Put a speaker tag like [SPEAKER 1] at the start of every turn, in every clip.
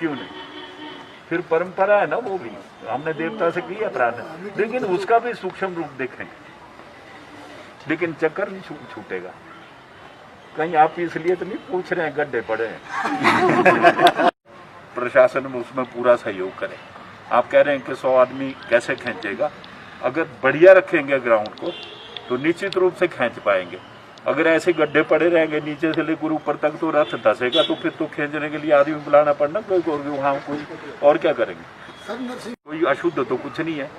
[SPEAKER 1] क्यों नहीं? फिर परंपरा है ना, वो भी हमने देवता से किया प्रार्थना, लेकिन उसका भी सूक्ष्म रूप देखेंगे, लेकिन चक्कर नहीं छूटेगा। कहीं आप इसलिए तो नहीं पूछ रहे हैं गड्ढे पड़े हैं? प्रशासन में उसमें पूरा सहयोग करे। आप कह रहे हैं कि 100 आदमी कैसे खींचेगा? अगर बढ़िया रखेंगे ग्राउंड को तो निश्चित रूप से खींच पाएंगे। अगर ऐसे गड्ढे पड़े रहेंगे नीचे से लेकर ऊपर तक तो रथ धसेगा, तो फिर तो खींचने के लिए आदमी बुलाना पड़ना कोई, वहाँ कोई और क्या करेंगे? कोई अशुद्ध तो कुछ नहीं है।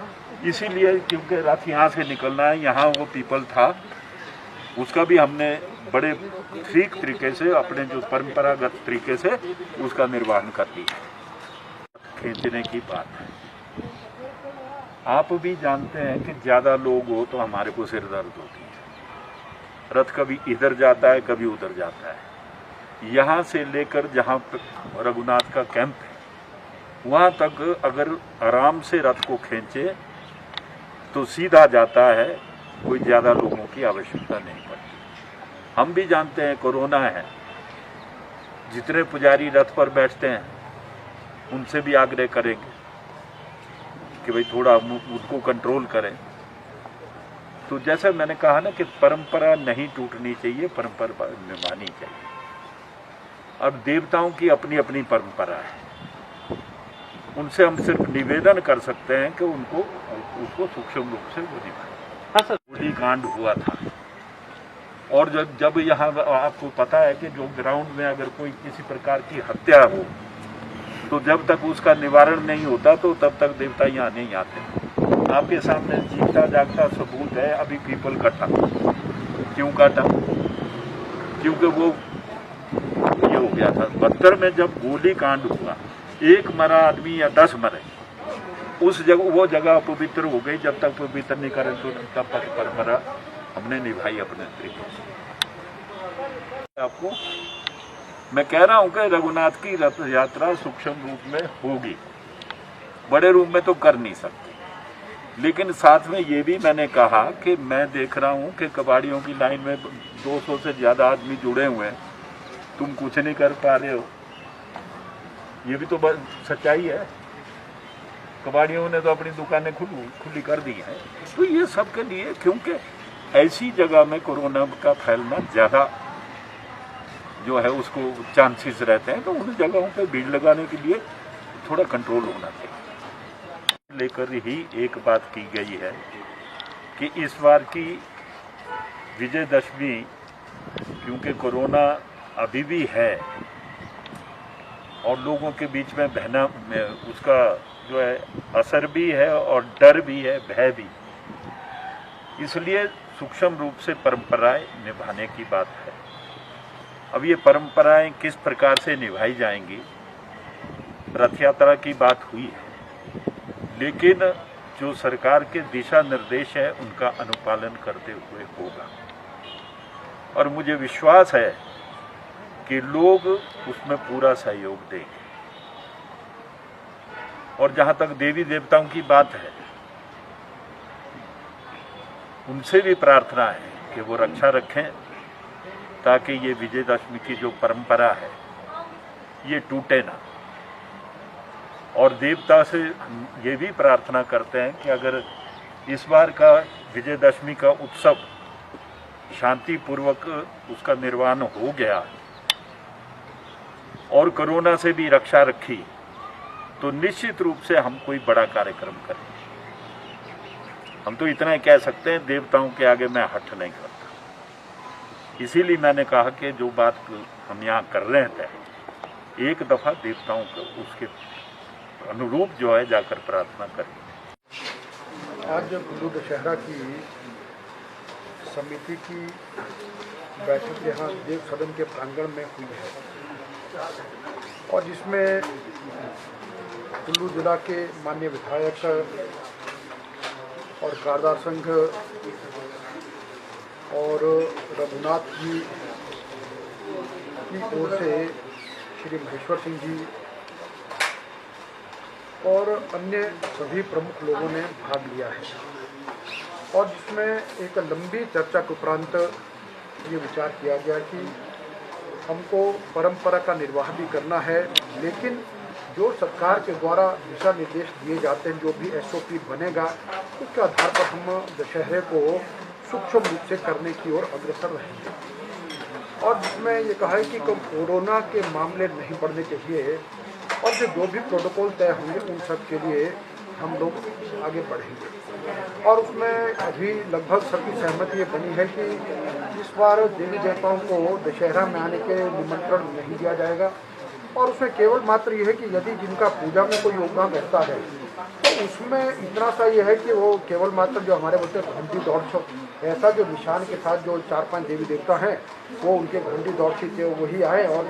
[SPEAKER 1] इसीलिए क्योंकि रथ यहाँ से निकलना है, यहाँ वो पीपल था, उसका भी हमने बड़े ठीक तरीके से अपने जो परंपरागत तरीके से उसका निर्वहन कर दिया। खींचने की बात है, आप भी जानते हैं कि ज़्यादा लोग हो तो हमारे को सिर दर्द होती है। रथ कभी इधर जाता है, कभी उधर जाता है। यहाँ से लेकर जहाँ रघुनाथ का कैंप है वहाँ तक अगर आराम से रथ को खींचे तो सीधा जाता है, कोई ज़्यादा लोगों की आवश्यकता नहीं पड़ती। हम भी जानते हैं कोरोना है, जितने पुजारी रथ पर बैठते हैं उनसे भी आग्रह करेंगे कि भाई थोड़ा उसको कंट्रोल करें। तो जैसे मैंने कहा ना कि परंपरा नहीं टूटनी चाहिए, परंपरा निभानी चाहिए। अब देवताओं की अपनी अपनी परंपरा है, उनसे हम सिर्फ निवेदन कर सकते हैं कि उसको सूक्ष्म रूप से वो निभाएं। हाँ सर, गोली कांड हुआ था, और जब यहाँ आपको पता है कि जो ग्राउंड में अगर कोई किसी प्रकार की हत्या हो तो जब तक उसका निवारण नहीं होता तो तब तक देवता यहाँ नहीं आते। आपके सामने जीता जागता सबूत है, अभी पीपल कटा। क्यों काटा? क्योंकि वो ये हो गया था 72 में जब गोली कांड हुआ, 1 मरा आदमी या 10 मरे, उस जगह वो जगह अपवित्र हो गई। जब तक पवित्र नहीं करें तो तब तक परंपरा हमने निभाई अपने तरीके से। आपको मैं कह रहा हूं कि रघुनाथ की रथ यात्रा सूक्ष्म रूप में होगी, बड़े रूप में तो कर नहीं सकते। लेकिन साथ में ये भी मैंने कहा कि मैं देख रहा हूं कि कबाड़ियों की लाइन में 200 से ज्यादा आदमी जुड़े हुए हैं, तुम कुछ नहीं कर पा रहे हो। ये भी तो सच्चाई है। कबाड़ियों ने तो अपनी दुकानें खुली कर दी हैं। तो ये सबके लिए, क्योंकि ऐसी जगह में कोरोना का फैलना ज़्यादा जो है उसको चांसेस रहते हैं, तो उन जगहों पे भीड़ लगाने के लिए थोड़ा कंट्रोल होना चाहिए। लेकर ही एक बात की गई है कि इस बार की विजयदशमी, क्योंकि कोरोना अभी भी है और लोगों के बीच में बहना उसका जो है असर भी है और डर भी है, भय भी, इसलिए सूक्ष्म रूप से परंपराएं निभाने की बात है। अब ये परंपराएं किस प्रकार से निभाई जाएंगी, रथ यात्रा की बात हुई है, लेकिन जो सरकार के दिशा निर्देश है उनका अनुपालन करते हुए होगा। और मुझे विश्वास है कि लोग उसमें पूरा सहयोग देंगे। और जहाँ तक देवी देवताओं की बात है, उनसे भी प्रार्थना है कि वो रक्षा रखें ताकि ये विजयदशमी की जो परंपरा है ये टूटे ना। और देवता से ये भी प्रार्थना करते हैं कि अगर इस बार का विजयदशमी का उत्सव शांतिपूर्वक उसका निर्वहन हो गया और कोरोना से भी रक्षा रखी, तो निश्चित रूप से हम कोई बड़ा कार्यक्रम करें। हम तो इतना ही कह सकते हैं, देवताओं के आगे मैं हठ नहीं करता। इसीलिए मैंने कहा कि जो बात हम यहाँ कर रहे थे, एक दफ़ा देवताओं को उसके अनुरूप जो है जाकर प्रार्थना करें।
[SPEAKER 2] आज जब कुल्लू दशहरा की समिति की बैठक यहाँ देव सदन के प्रांगण में हुई है और जिसमें कुल्लू जिला के माननीय विधायक और कारदार संघ और रघुनाथ जी की ओर से श्री महेश्वर सिंह जी और अन्य सभी प्रमुख लोगों ने भाग लिया है और जिसमें एक लंबी चर्चा के उपरांत ये विचार किया गया कि हमको परंपरा का निर्वाह भी करना है, लेकिन जो सरकार के द्वारा दिशा निर्देश दिए जाते हैं, जो भी SOP बनेगा, उसके आधार पर हम दशहरे को सूक्ष्म रूप से करने की ओर अग्रसर रहेंगे। और जिसमें ये कहा है कि कोरोना के मामले नहीं बढ़ने चाहिए और जो भी प्रोटोकॉल तय होंगे उन सब के लिए हम लोग आगे बढ़ेंगे। और उसमें अभी लगभग सबकी सहमति ये बनी है कि इस बार देवी देवताओं को दशहरा में आने के निमंत्रण नहीं दिया जाएगा। और उसमें केवल मात्र ये है कि यदि जिनका पूजा में कोई योगदान रहता है तो उसमें इतना सा ये है कि वो केवल मात्र जो हमारे बोलते हैं घंटी दौड़ छो, ऐसा जो निशान के साथ जो 4-5 देवी देवता हैं वो उनके घंटी दौड़ थे वही आए। और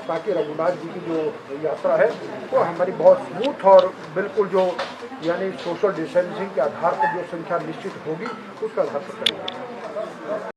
[SPEAKER 2] बाकी रघुनाथ जी की जो यात्रा है वो हमारी बहुत स्मूथ और बिल्कुल जो यानी सोशल डिस्टेंसिंग के आधार पर जो संख्या निश्चित होगी उसका आधार पर करेंगे।